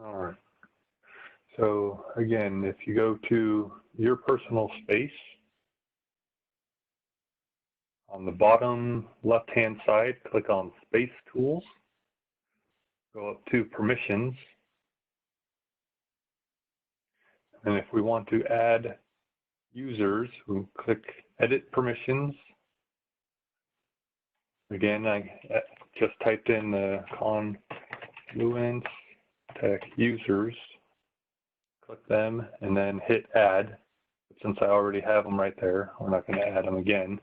All right. So again, if you go to your personal space, on the bottom left-hand side, click on Space Tools, go up to Permissions, and if we want to add users, we click Edit Permissions. Again, I just typed in the Confluence Tech users, click them, and then hit Add. Since I already have them right there, we're not going to add them again.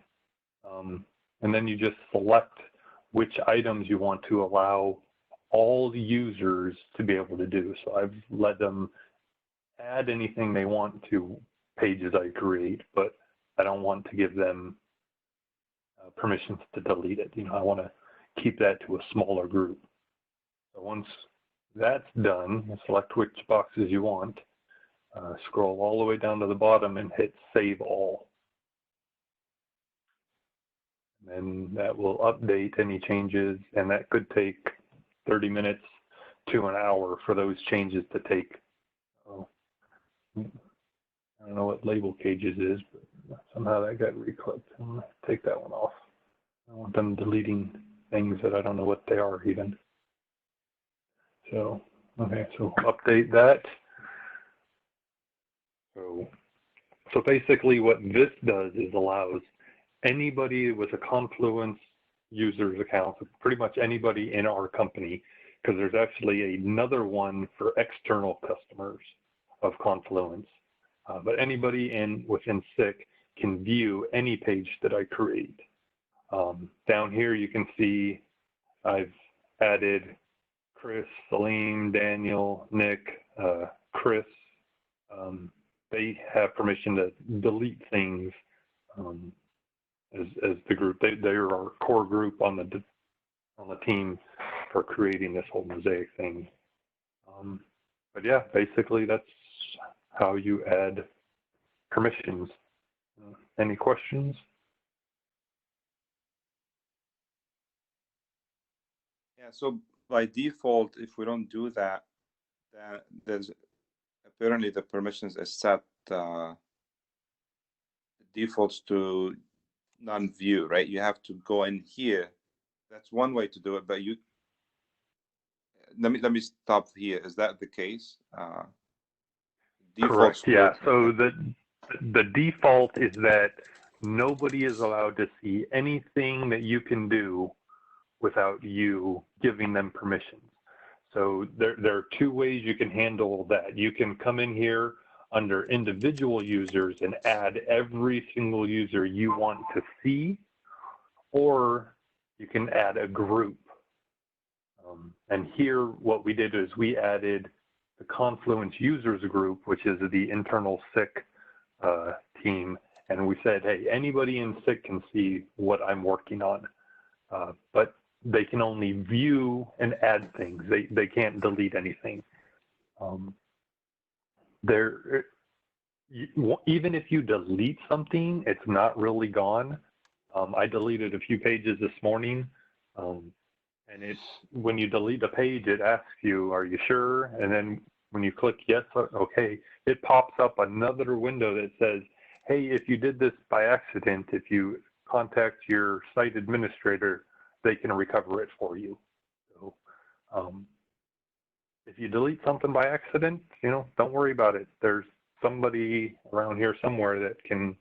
And then you just select which items you want to allow all the users to be able to do. So I've let them add anything they want to pages I create, but I don't want to give them permissions to delete it. You know, I want to keep that to a smaller group. So once that's done, select which boxes you want, scroll all the way down to the bottom and hit Save All. And that will update any changes, and that could take 30 minutes to an hour for those changes to take. Oh, I don't know what label cages is, but somehow that got reclicked. I'm going to take that one off. I want them deleting things that I don't know what they are even. So, okay, so update that. So basically what this does is allows anybody with a Confluence users account, pretty much anybody in our company, because there's actually another one for external customers of Confluence. But anybody within SICK can view any page that I create. Down here you can see I've added Chris, Salim, Daniel, Nick, Chris. They have permission to delete things as the group. They're our core group on the team for creating this whole Mosaic thing. But yeah, basically that's how you add permissions. Any questions? Yeah, so by default, if we don't do that, then there's apparently the permissions is set defaults to non-view, right? You have to go in here. That's one way to do it, but let me stop here. Is that the case? Correct. Yeah. So the default is that nobody is allowed to see anything that you can do without you giving them permissions. So there are two ways you can handle that. You can come in here under individual users and add every single user you want to see, or you can add a group. And here what we did is we added the Confluence users group, which is the internal SICK team, and we said, hey, anybody in SICK can see what I'm working on, but they can only view and add things. They can't delete anything. Even if you delete something, it's not really gone. I deleted a few pages this morning, and when you delete a page, it asks you, are you sure? And then when you click yes, okay, it pops up another window that says, hey, if you did this by accident, if you contact your site administrator, they can recover it for you. So if you delete something by accident, don't worry about it. There's somebody around here somewhere that can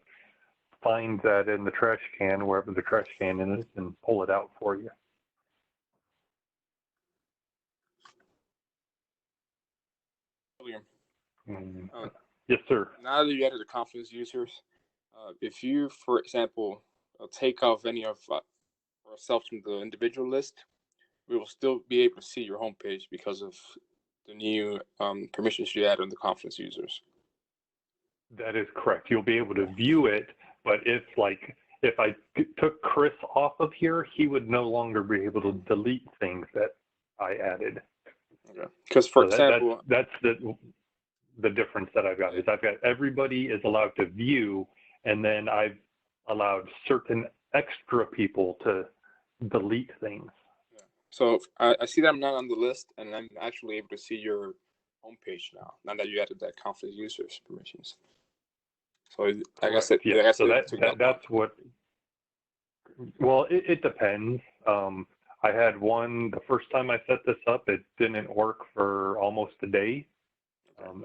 find that in the trash can, wherever the trash can is, and pull it out for you. Yes, sir. Now that you added the Confluence users, if you, for example, take off any of ourselves from the individual list, we will still be able to see your homepage because of the new permissions you add on the Confluence users. That is correct. You'll be able to view it, but if I took Chris off of here, he would no longer be able to delete things that I added. Okay. Because for example, that's the difference that I've got is I've got everybody is allowed to view, and then I've allowed certain extra people to delete things. So I see that I'm not on the list, and I'm actually able to see your homepage now that you added that conflict users permissions. So I guess Correct. Yeah. So that's long. what. Well, it depends. I had one the first time I set this up. It didn't work for almost a day,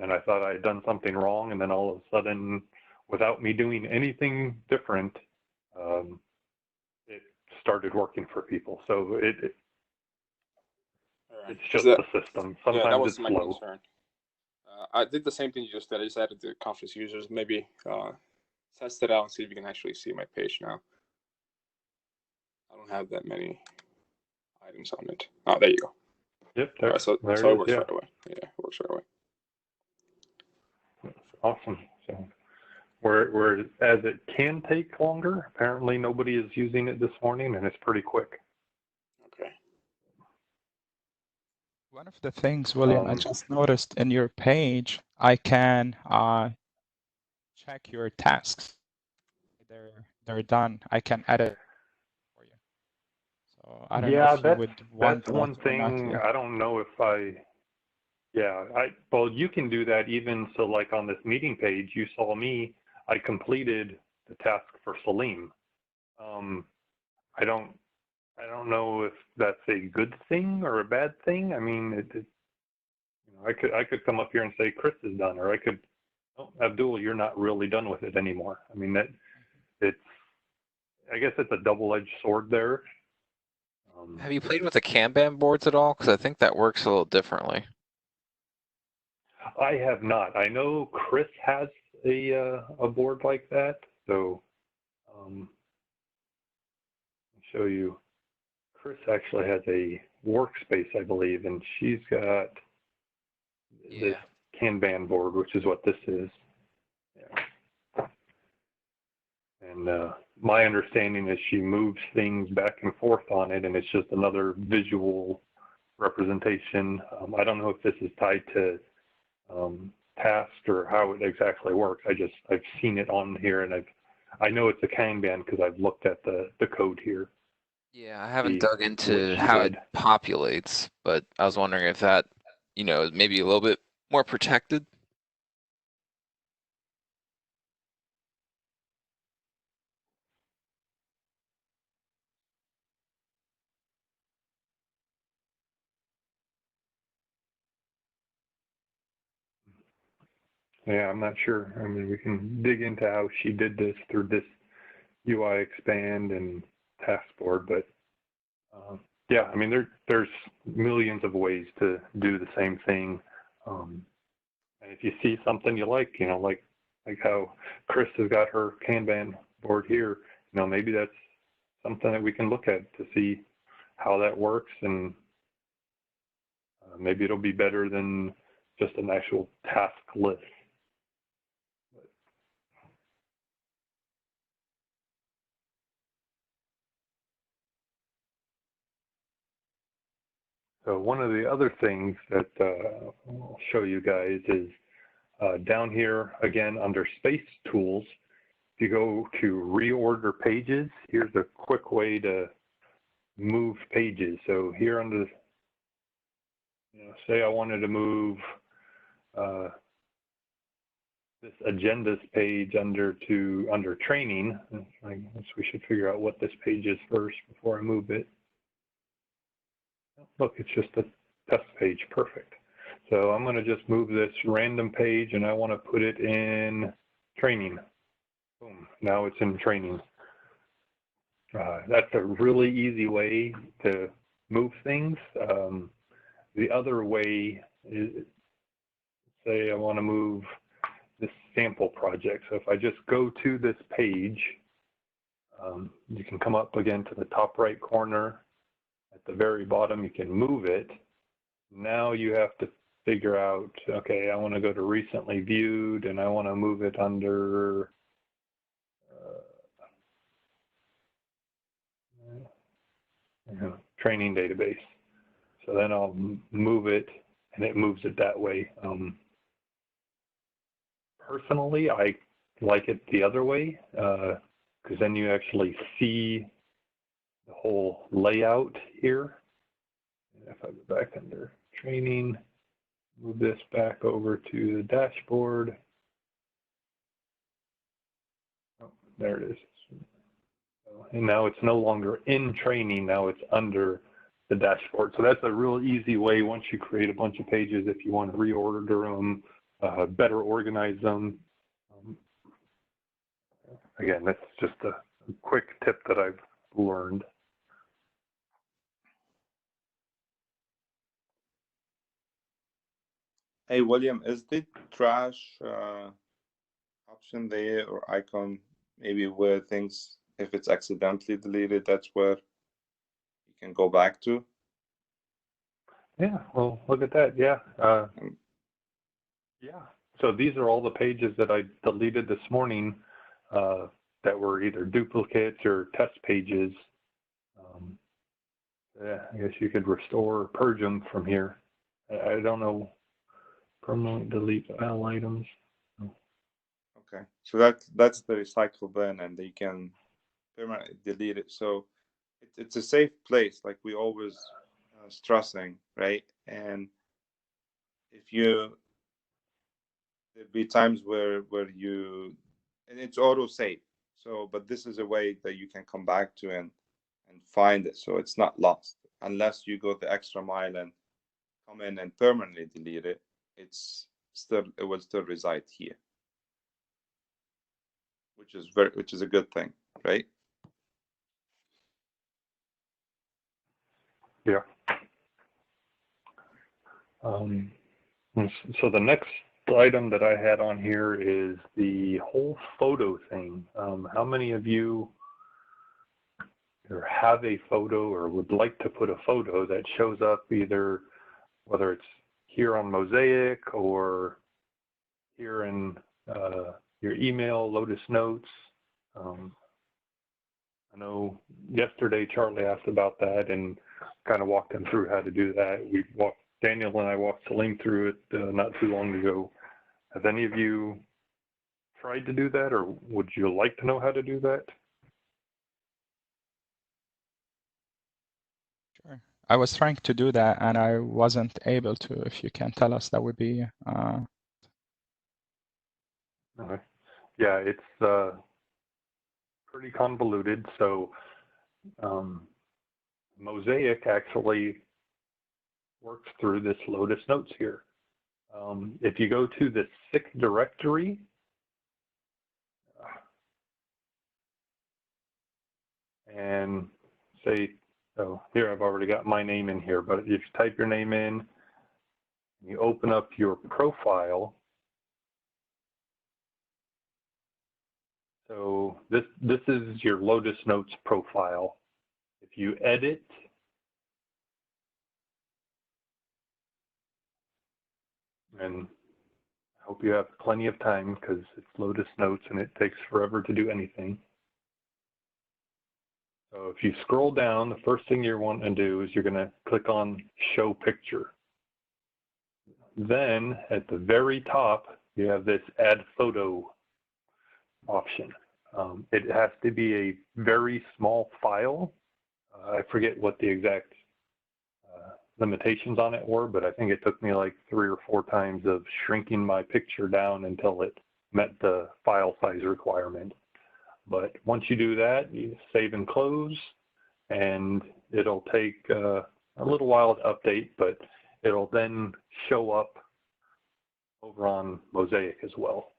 and I thought I had done something wrong. And then all of a sudden, without me doing anything different, it started working for people. So it's just the system. Sometimes it's slow. Concern. I did the same thing you just did. I just added the conflict users. Maybe test it out and see if you can actually see my page now. I don't have that many items on it. Oh, there you go. Yep, there, right, so there so it works yeah. right away. Yeah, it works right away. Awesome. So where as it can take longer, apparently nobody is using it this morning, and it's pretty quick. Okay. One of the things, William, I just noticed in your page, I can check your tasks. They're done. I can edit for you. So I don't know if you would want that's one thing. I don't know if well, you can do that even so. Like on this meeting page, you saw me. I completed the task for Salim. I don't know if that's a good thing or a bad thing. I mean, I could come up here and say Chris is done, or I could, oh, Abdul, you're not really done with it anymore. I mean, I guess it's a double-edged sword there. Have you played with the Kanban boards at all? Because I think that works a little differently. I have not. I know Chris has a board like that, so I'll show you. Chris actually has a workspace, I believe, and she's got this Kanban board, which is what this is. Yeah. And my understanding is she moves things back and forth on it, and it's just another visual representation. I don't know if this is tied to task or how it exactly works. I've seen it on here, and I know it's a Kanban because I've looked at the code here. Yeah, I haven't dug into how it populates, but I was wondering if that, is maybe a little bit more protected. Yeah, I'm not sure. I mean, we can dig into how she did this through this UI expand and task board, but yeah, I mean, there's millions of ways to do the same thing. And if you see something you like, like how Chris has got her Kanban board here, maybe that's something that we can look at to see how that works, and maybe it'll be better than just an actual task list. So one of the other things that I'll show you guys is down here, again, under Space Tools, if you go to Reorder Pages, here's a quick way to move pages. So here under, say I wanted to move this Agendas page under Training. I guess we should figure out what this page is first before I move it. Look, it's just a test page. Perfect. So I'm going to just move this random page, and I want to put it in Training. Boom. Now it's in Training. That's a really easy way to move things. The other way is, say I want to move this sample project. So if I just go to this page, you can come up again to the top right corner. At the very bottom, you can move it. Now you have to figure out, okay, I want to go to recently viewed, and I want to move it under training database. So then I'll move it, and it moves it that way. Personally, I like it the other way, because then you actually see the whole layout here. if I go back under training, move this back over to the dashboard. Oh, there it is. And now it's no longer in training, now it's under the dashboard. So that's a real easy way once you create a bunch of pages, if you want to reorder them, better organize them. Again, that's just a quick tip that I've learned. Hey, William, is the trash option there or icon maybe where things, if it's accidentally deleted, that's where you can go back to? Yeah, well, look at that. Yeah. Yeah. So these are all the pages that I deleted this morning that were either duplicates or test pages. Yeah, I guess you could restore or purge them from here. I don't know. Permanently delete file items. Okay, so that's the recycle bin, and you can permanently delete it. So it's a safe place, like we always stressing, right? And if you, there'd be times where you, and it's auto save. So, but this is a way that you can come back to and find it, so it's not lost unless you go the extra mile and come in and permanently delete it. It will still reside here, which is a good thing, right? Yeah. So the next item that I had on here is the whole photo thing. How many of you either have a photo or would like to put a photo that shows up either, whether it's here on Mosaic or here in your email, Lotus Notes? I know yesterday Charlie asked about that and kind of walked him through how to do that. Daniel and I walked Salim through it not too long ago. Have any of you tried to do that, or would you like to know how to do that? Sure. I was trying to do that and I wasn't able to. If you can tell us, that would be. Okay. Yeah, it's pretty convoluted. So Mosaic actually works through this Lotus Notes here. If you go to the SICK directory, and say, oh, here I've already got my name in here, but if you type your name in, you open up your profile. So this is your Lotus Notes profile. If you edit, and I hope you have plenty of time because it's Lotus Notes and it takes forever to do anything. So if you scroll down, the first thing you want to do is you're going to click on Show Picture. Then at the very top, you have this Add Photo option. It has to be a very small file. I forget what the exact limitations on it were, but I think it took me like 3 or 4 times of shrinking my picture down until it met the file size requirement. But once you do that, you save and close, and it'll take a little while to update, but it'll then show up over on Mosaic as well.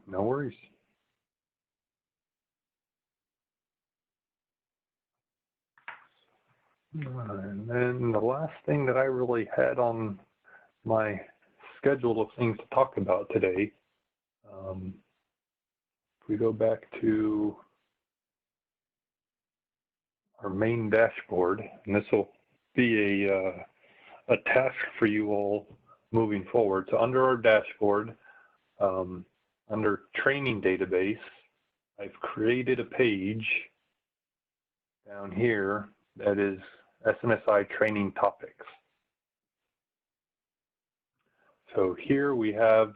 No worries. And then the last thing that I really had on my schedule of things to talk about today, if we go back to our main dashboard, and this will be a task for you all moving forward. So under our dashboard, under training database, I've created a page down here that is S&SI Training topics. So here we have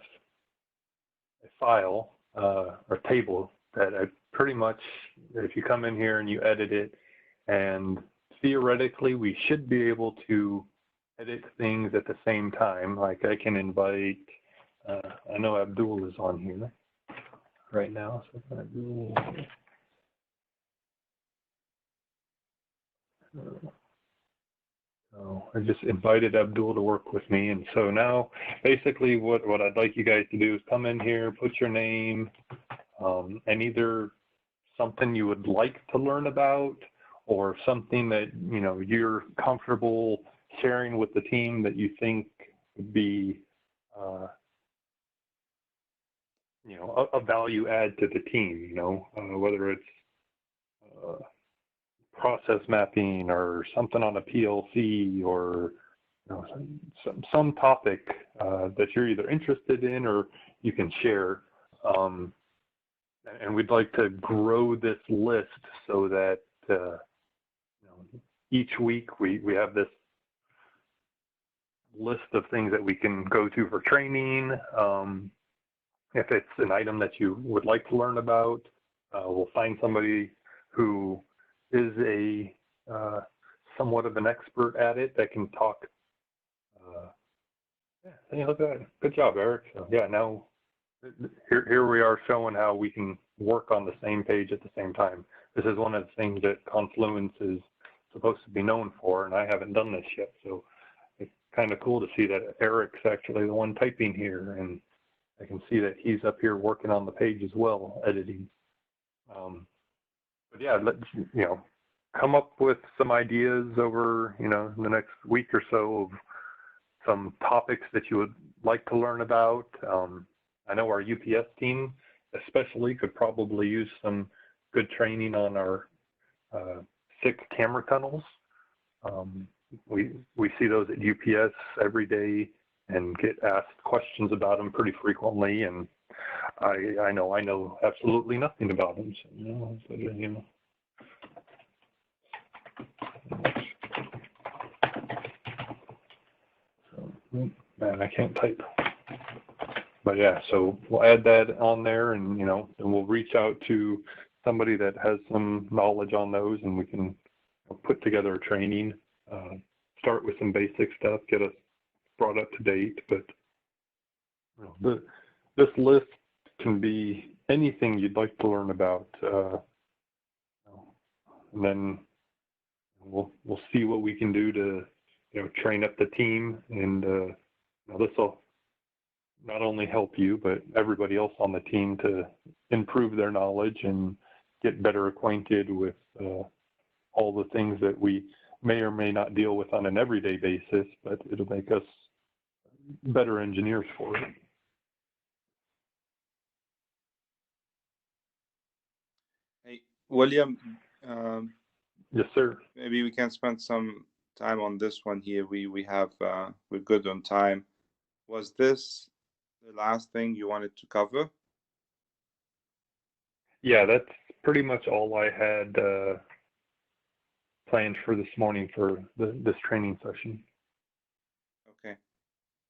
a file or table that I pretty much, if you come in here and you edit it, and theoretically we should be able to edit things at the same time. Like I can invite, I know Abdul is on here right now, so Abdul. So I just invited Abdul to work with me, and so now basically what I'd like you guys to do is come in here, put your name, and either something you would like to learn about or something that you're comfortable sharing with the team that you think would be a value add to the team, whether it's process mapping or something on a PLC or some topic that you're either interested in or you can share. And we'd like to grow this list so that each week we have this list of things that we can go to for training. If it's an item that you would like to learn about, we'll find somebody who is a somewhat of an expert at it that can talk. Yeah, look at that. Good job, Eric. So, yeah, now here we are showing how we can work on the same page at the same time. This is one of the things that Confluence is supposed to be known for, and I haven't done this yet. So it's kind of cool to see that Eric's actually the one typing here, and I can see that he's up here working on the page as well, editing. But yeah, let's come up with some ideas over the next week or so of some topics that you would like to learn about. I know our UPS team especially could probably use some good training on our 6 camera tunnels. We see those at UPS every day and get asked questions about them pretty frequently, and I know absolutely nothing about them. So, man, I can't type. But yeah, so we'll add that on there, and and we'll reach out to somebody that has some knowledge on those, and we can put together a training. Start with some basic stuff, get us brought up to date. But this list can be anything you'd like to learn about, and then we'll see what we can do to train up the team, and this will not only help you but everybody else on the team to improve their knowledge and get better acquainted with all the things that we may or may not deal with on an everyday basis, but it'll make us better engineers for it. Hey, William. Yes, sir. Maybe we can spend some time on this one here. We're good on time. Was this the last thing you wanted to cover? Yeah, that's pretty much all I had planned for this morning for this training session. Okay.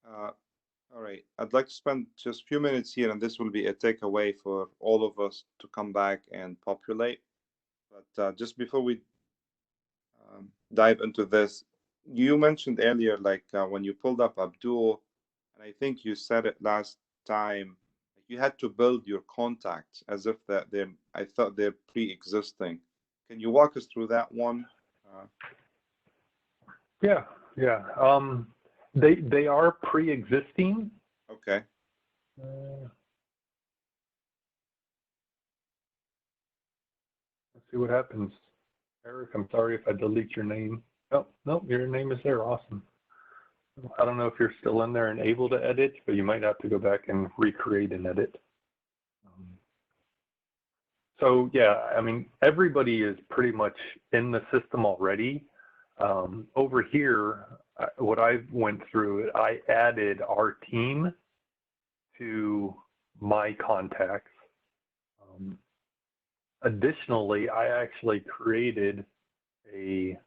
All right. I'd like to spend just a few minutes here, and this will be a takeaway for all of us to come back and populate. But just before we dive into this, you mentioned earlier, like when you pulled up Abdul, and I think you said it last time, you had to build your contacts as if that I thought they're pre-existing. Can you walk us through that one? Yeah. They are pre-existing. Okay. Let's see what happens. Eric, I'm sorry if I delete your name. Oh, no, your name is there. Awesome. I don't know if you're still in there and able to edit, but you might have to go back and recreate and edit. So yeah, I mean, everybody is pretty much in the system already. Over here, what I went through, I added our team to my contacts. Additionally, I actually created a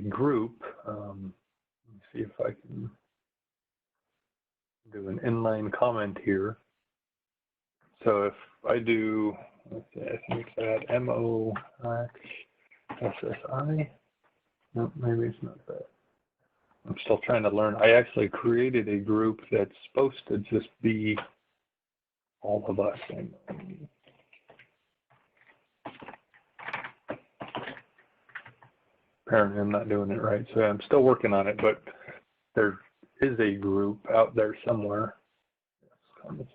group. Let me see if I can do an inline comment here. So if I do, let's see, I think it's at MOSSI. No, maybe it's not that. I'm still trying to learn. I actually created a group that's supposed to just be all of us. Apparently I'm not doing it right, so I'm still working on it, but there is a group out there somewhere. I'm just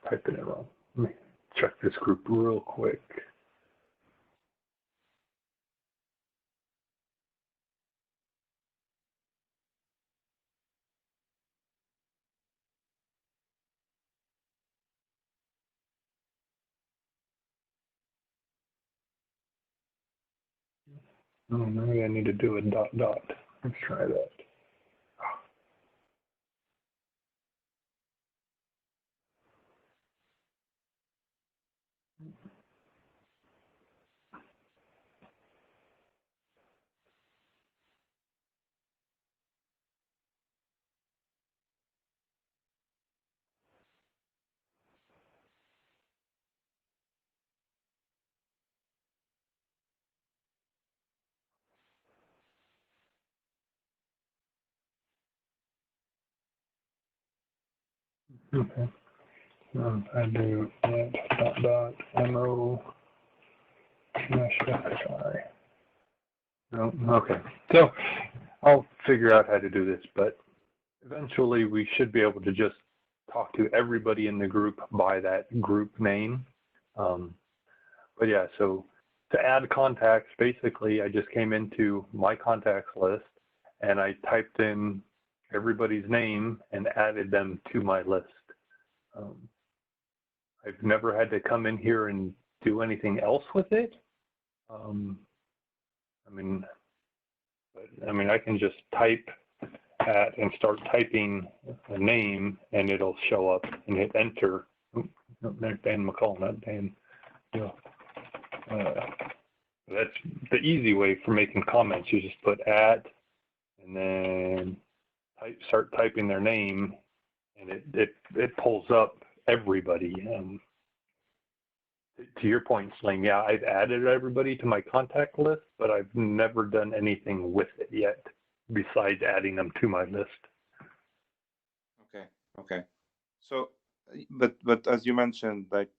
typing it wrong. Let me check this group real quick. Oh, maybe I need to do a dot dot. Let's try that. Okay. I do dot dot MO SI. No, okay. So I'll figure out how to do this, but eventually we should be able to just talk to everybody in the group by that group name. But yeah, so to add contacts, basically I just came into my contacts list and I typed in everybody's name and added them to my list. I've never had to come in here and do anything else with it. I mean, I can just type at and start typing a name and it'll show up and hit enter. Oh, no, there's Dan McCall, not Dan. Yeah. That's the easy way for making comments. You just put at and then start typing their name and it pulls up everybody. To your point, Sling, yeah, I've added everybody to my contact list, but I've never done anything with it yet besides adding them to my list. Okay. So, but as you mentioned, like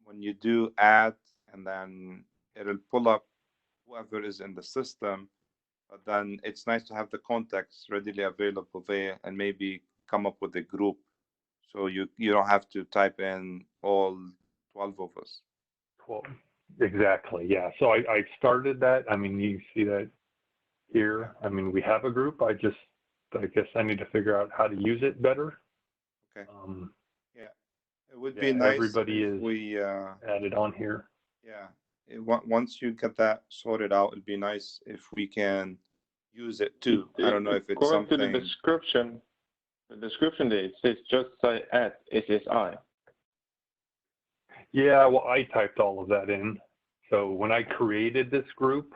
when you do add, and then it'll pull up whoever is in the system, but then it's nice to have the contacts readily available there, and maybe come up with a group, so you don't have to type in all 12 of us. 12, exactly, yeah. So I started that. I mean, you see that here. I mean, we have a group. I guess I need to figure out how to use it better. Okay. Yeah, it would be nice everybody if is we added on here. Yeah, once you get that sorted out, it'd be nice if we can use it too. I don't know if it's according something. To the description there, it says just say at SSI. Yeah, well, I typed all of that in. So when I created this group,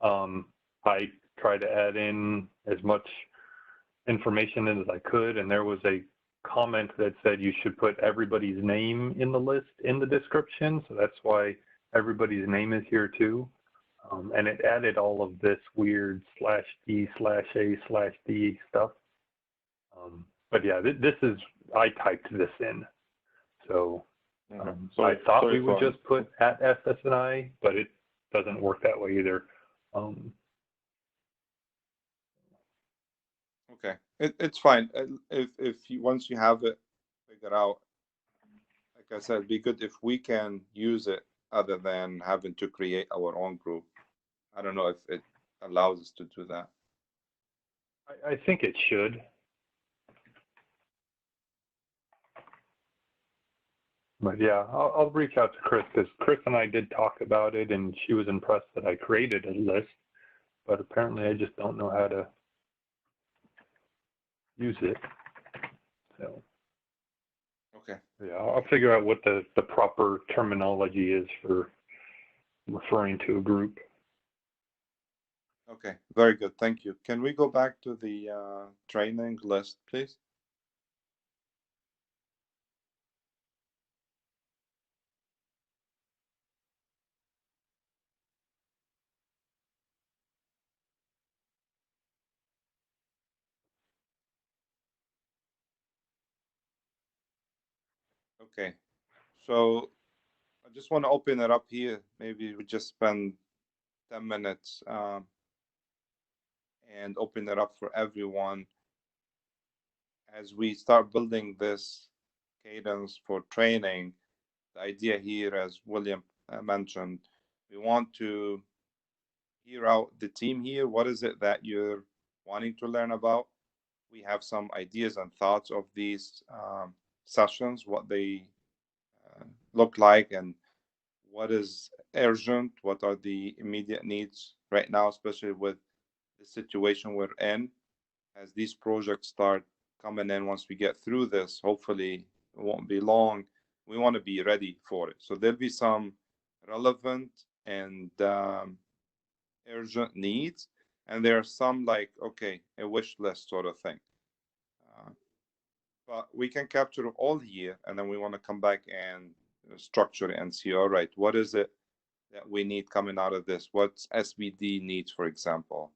I tried to add in as much information in as I could, and there was a comment that said you should put everybody's name in the list in the description. So that's why everybody's name is here too. And it added all of this weird /D/A/D stuff. But yeah, I typed this in. So, I thought we would just put at S&SI, but it doesn't work that way either. Okay, it's fine. Once you have it figured out, like I said, it'd be good if we can use it other than having to create our own group. I don't know if it allows us to do that. I think it should. But yeah, I'll reach out to Chris, because Chris and I did talk about it, and she was impressed that I created a list, but apparently I just don't know how to use it. So Okay. yeah, I'll figure out what the proper terminology is for referring to a group. Okay, very good. Thank you. Can we go back to the training list, please? Okay, so I just want to open it up here. Maybe we just spend 10 minutes and open it up for everyone as we start building this cadence for training. The idea here, as William mentioned, we want to hear out the team here. What is it that you're wanting to learn about? We have some ideas and thoughts of these sessions, what they look like, and what is urgent, what are the immediate needs right now, especially with the situation we're in. As these projects start coming in, once we get through this, hopefully it won't be long, we want to be ready for it. So there'll be some relevant and urgent needs, and there are some like, okay, a wish list sort of thing. But we can capture all here, and then we want to come back and structure and see, all right, what is it that we need coming out of this? What's SBD needs, for example?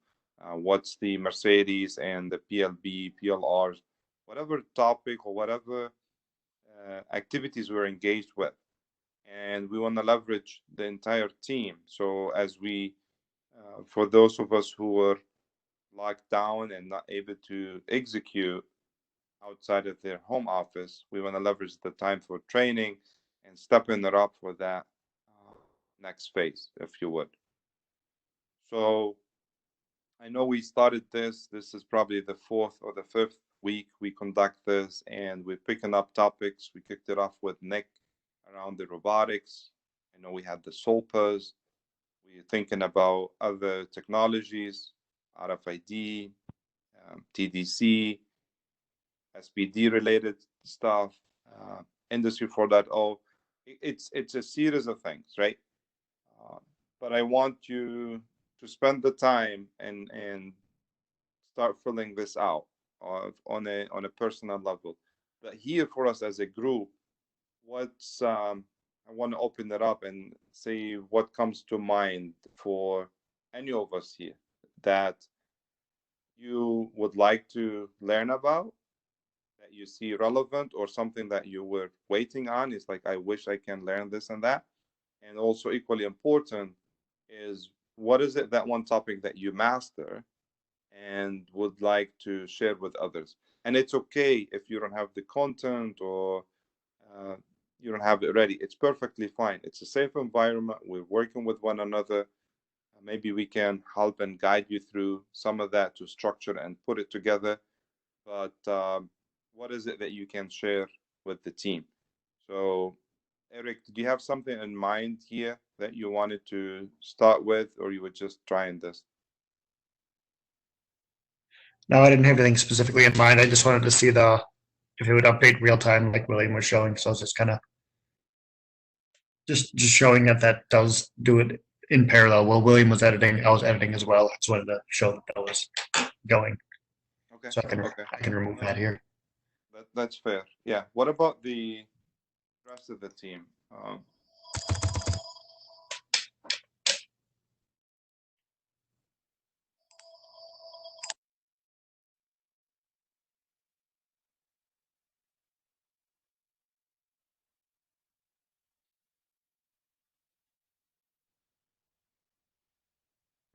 What's the Mercedes and the PLB, PLRs, whatever topic or whatever activities we're engaged with. And we want to leverage the entire team. So as we, for those of us who were locked down and not able to execute outside of their home office, we want to leverage the time for training and stepping it up for that next phase, if you would. So I know we started this. This is probably the fourth or the fifth week we conduct this, and we're picking up topics. We kicked it off with Nick around the robotics. I know we had the SOPAs. We're thinking about other technologies, RFID, TDC, SPD related stuff, Industry 4.0. It's a series of things, right? But I want you to spend the time and start filling this out on a personal level. But here for us as a group, what's I want to open it up and say what comes to mind for any of us here that you would like to learn about, that you see relevant, or something that you were waiting on. It's like, I wish I can learn this and that. And also equally important is, what is it, that one topic that you master and would like to share with others? And it's okay if you don't have the content or you don't have it ready. It's perfectly fine. It's a safe environment. We're working with one another. Maybe we can help and guide you through some of that to structure and put it together. But what is it that you can share with the team? So, Eric, did you have something in mind here that you wanted to start with, or you were just trying this? No, I didn't have anything specifically in mind. I just wanted to see if it would update real time like William was showing. So I was just kind of just showing that does do it in parallel. While William was editing, I was editing as well. I just wanted to show that was going. Okay. So I can remove that here. That's fair. Yeah. What about the rest of the team?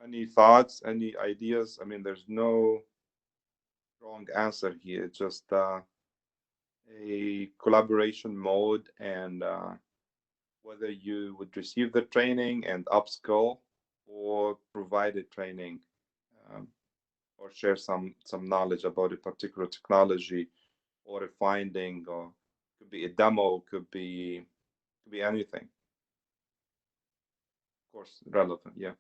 Any thoughts, any ideas? I mean, there's no wrong answer here. It's just a collaboration mode, and whether you would receive the training and upskill or provide the training, um, or share some knowledge about a particular technology or a finding, or could be a demo, could be anything. Of course, relevant. Yeah.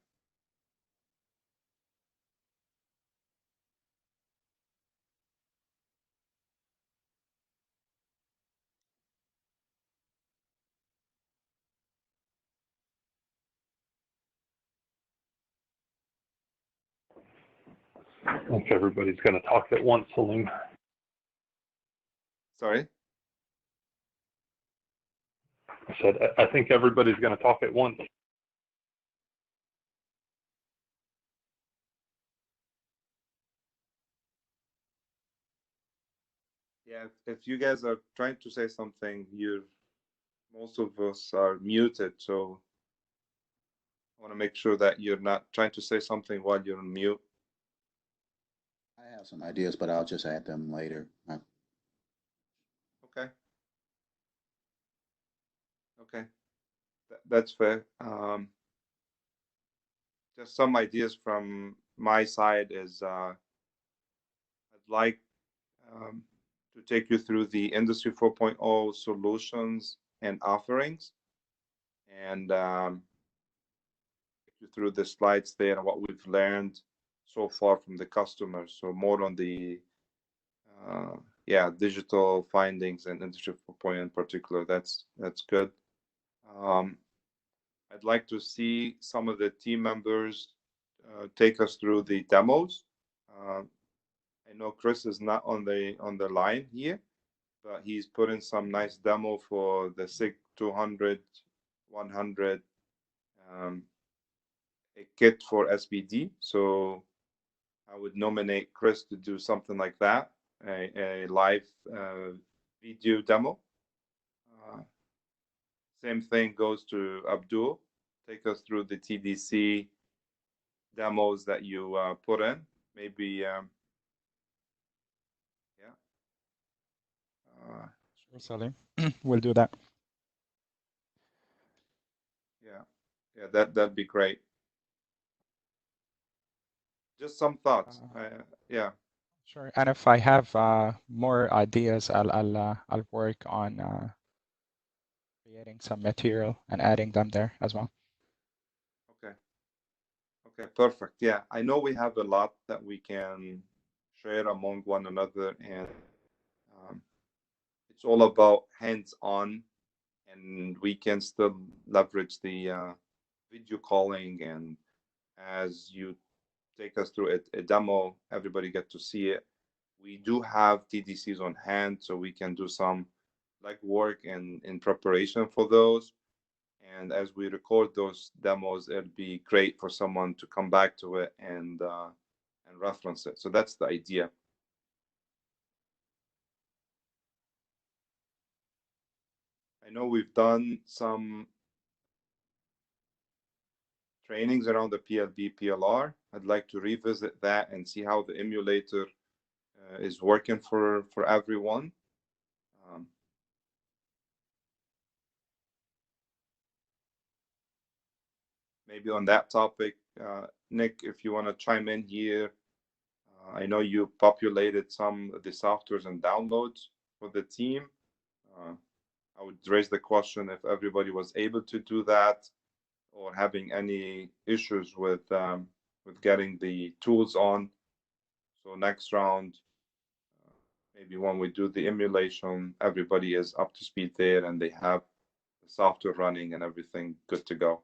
I think everybody's going to talk at once, Salim. Sorry? I said, I think everybody's going to talk at once. Yeah, if you guys are trying to say something, most of us are muted, so I want to make sure that you're not trying to say something while you're on mute. I have some ideas, but I'll just add them later. Okay. Okay, that's fair. Just some ideas from my side is I'd like to take you through the Industry 4.0 solutions and offerings, and take you through the slides there and what we've learned so far from the customers. So more on the digital findings and Industry 4.0 in particular. That's good. I'd like to see some of the team members take us through the demos. I know Chris is not on the line here, but he's put in some nice demo for the SIG 200, 100, a kit for SBD. So I would nominate Chris to do something like that, a live video demo. Same thing goes to Abdul. Take us through the TDC demos that you put in. Maybe, Sure, Salim. We'll do that. Yeah, that'd be great. Just some thoughts. Yeah. Sure. And if I have more ideas, I'll work on creating some material and adding them there as well. Okay, perfect. Yeah, I know we have a lot that we can share among one another, and it's all about hands-on, and we can still leverage the video calling, and as you take us through a demo, everybody get to see it. We do have TDCs on hand, so we can do some legwork in preparation for those. And as we record those demos, it'll be great for someone to come back to it and reference it. So that's the idea. I know we've done some trainings around the PLB, PLR. I'd like to revisit that and see how the emulator is working for everyone. Maybe on that topic, Nick, if you want to chime in here. I know you populated some of the softwares and downloads for the team. I would raise the question if everybody was able to do that, or having any issues with getting the tools on. So next round, maybe when we do the emulation, everybody is up to speed there and they have the software running and everything good to go.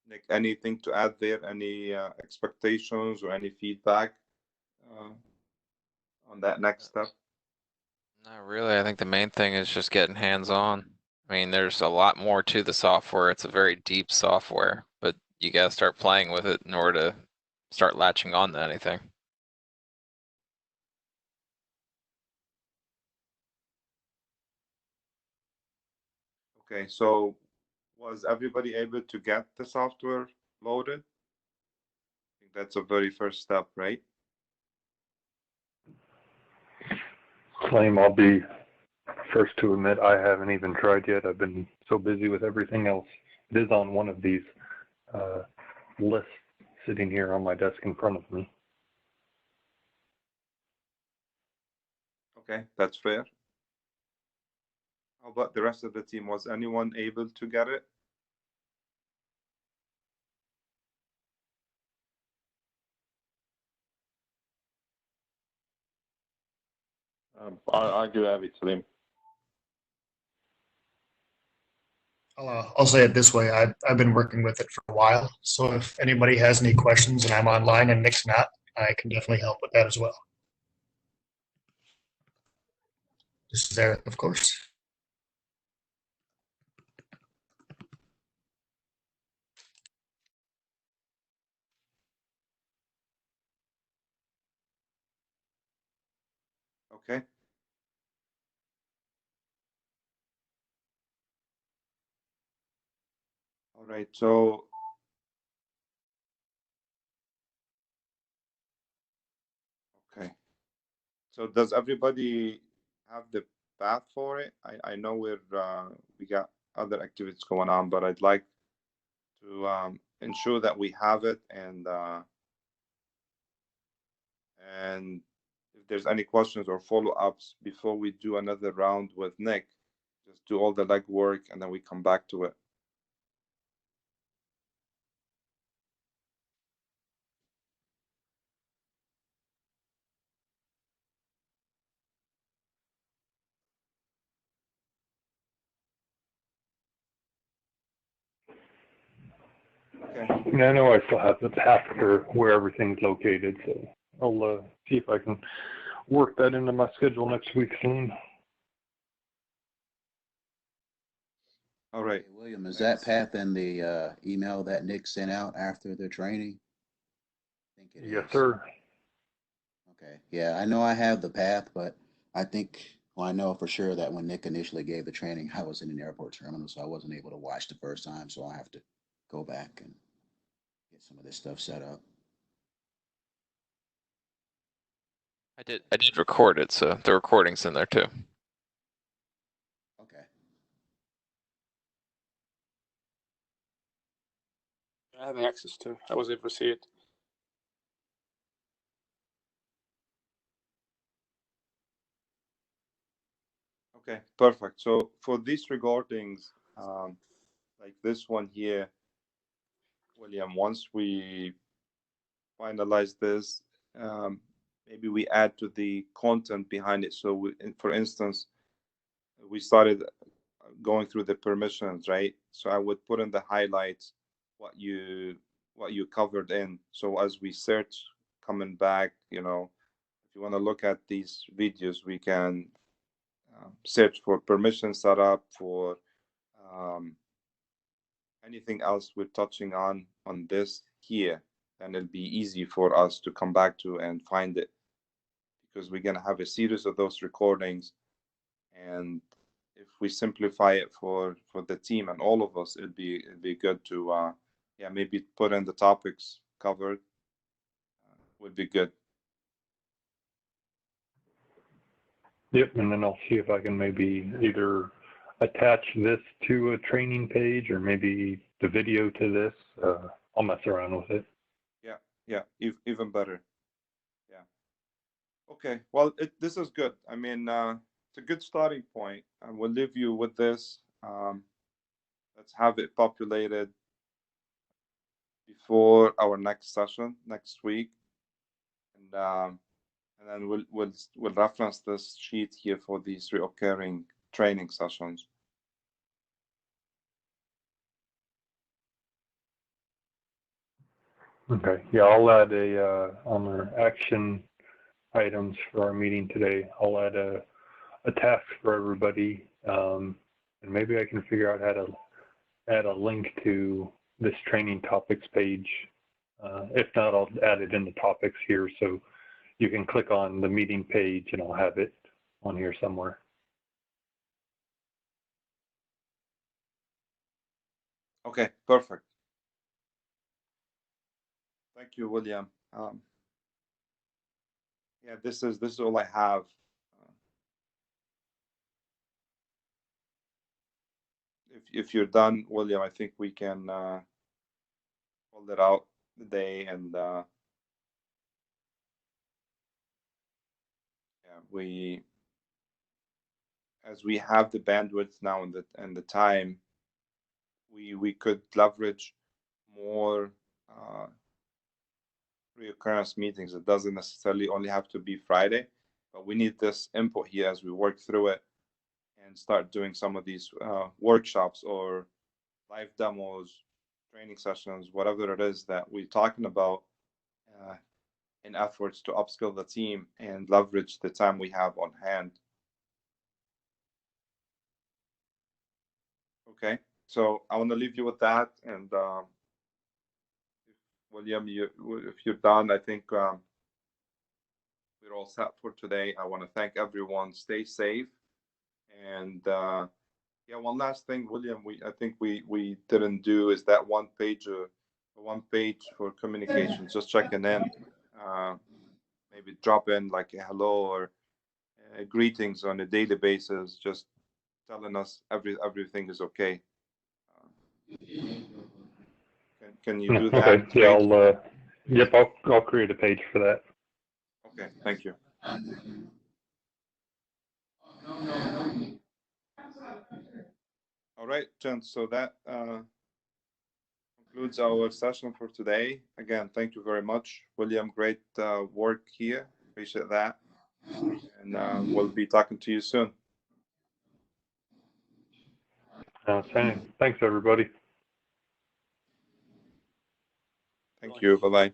Nick, anything to add there? Any expectations or any feedback on that next step? Not really. I think the main thing is just getting hands-on. I mean, there's a lot more to the software. It's a very deep software, but you gotta start playing with it in order to start latching on to anything. Okay, so was everybody able to get the software loaded? I think that's a very first step, right? Claim I'll be first to admit I haven't even tried yet. I've been so busy with everything else. It is on one of these lists sitting here on my desk in front of me. Okay, that's fair. How about the rest of the team? Was anyone able to get it? I do have it, Salim. I'll say it this way. I've been working with it for a while. So if anybody has any questions and I'm online and Nick's not, I can definitely help with that as well. This is Eric, of course. Okay. All right. So okay. So does everybody have the path for it? I know we got other activities going on, but I'd like to ensure that we have it, and if there's any questions or follow-ups before we do another round with Nick, just do all the legwork and then we come back to it. Okay. Yeah, I know I still have the path for where everything's located, so I'll see if I can work that into my schedule next week soon. All right. Hey, William, is that path in the email that Nick sent out after the training? I think it Yes, is. sir. Okay. Yeah, I know I have the path, but I think, well, I know for sure that when Nick initially gave the training, I was in an airport terminal, so I wasn't able to watch the first time. So I'll have to go back and get some of this stuff set up. I did record it, so the recording's in there too. Okay. I have access to. I was able to see it. Okay, perfect. So for these recordings, like this one here, William, once we finalize this, maybe we add to the content behind it. So for instance, we started going through the permissions, right? So I would put in the highlights what you covered in. So as we search coming back, if you want to look at these videos, we can search for permission setup, for anything else we're touching on this here, and it'll be easy for us to come back to and find it, because we're going to have a series of those recordings, and if we simplify it for the team and all of us, it'd be good to maybe put in the topics covered, would be good. Yep, and then I'll see if I can maybe either attach this to a training page or maybe the video to this. I'll mess around with it. Yeah, even better. Yeah. Okay, well, this is good. I mean, it's a good starting point. And we'll leave you with this. Let's have it populated before our next session next week, and then we'll reference this sheet here for these reoccurring training sessions. Okay. Yeah, I'll add on our action items for our meeting today, I'll add a task for everybody, and maybe I can figure out how to add a link to this training topics page. If not, I'll add it in the topics here, so you can click on the meeting page and I'll have it on here somewhere. Okay, perfect. Thank you, William. Yeah, this is all I have. If you're done, William, I think we can hold it out the day, and we, as we have the bandwidth now and the time, we could leverage more reoccurrence meetings. It doesn't necessarily only have to be Friday, but we need this input here as we work through it and start doing some of these workshops or live demos, training sessions, whatever it is that we're talking about, in efforts to upskill the team and leverage the time we have on hand. Okay, so I want to leave you with that, and William, if you're done, I think we're all set for today. I want to thank everyone. Stay safe, and yeah, one last thing, William. I think we didn't do is that one page for communication. Just checking in. Maybe drop in like a hello or greetings on a daily basis. Just telling us everything is okay. Can you do that? Okay. Yeah, yep, I'll create a page for that. Okay, thank you. All right, gents. So that concludes our session for today. Again, thank you very much, William. Great work here. Appreciate that. And we'll be talking to you soon. Thanks, everybody. Thank you. Bye-bye.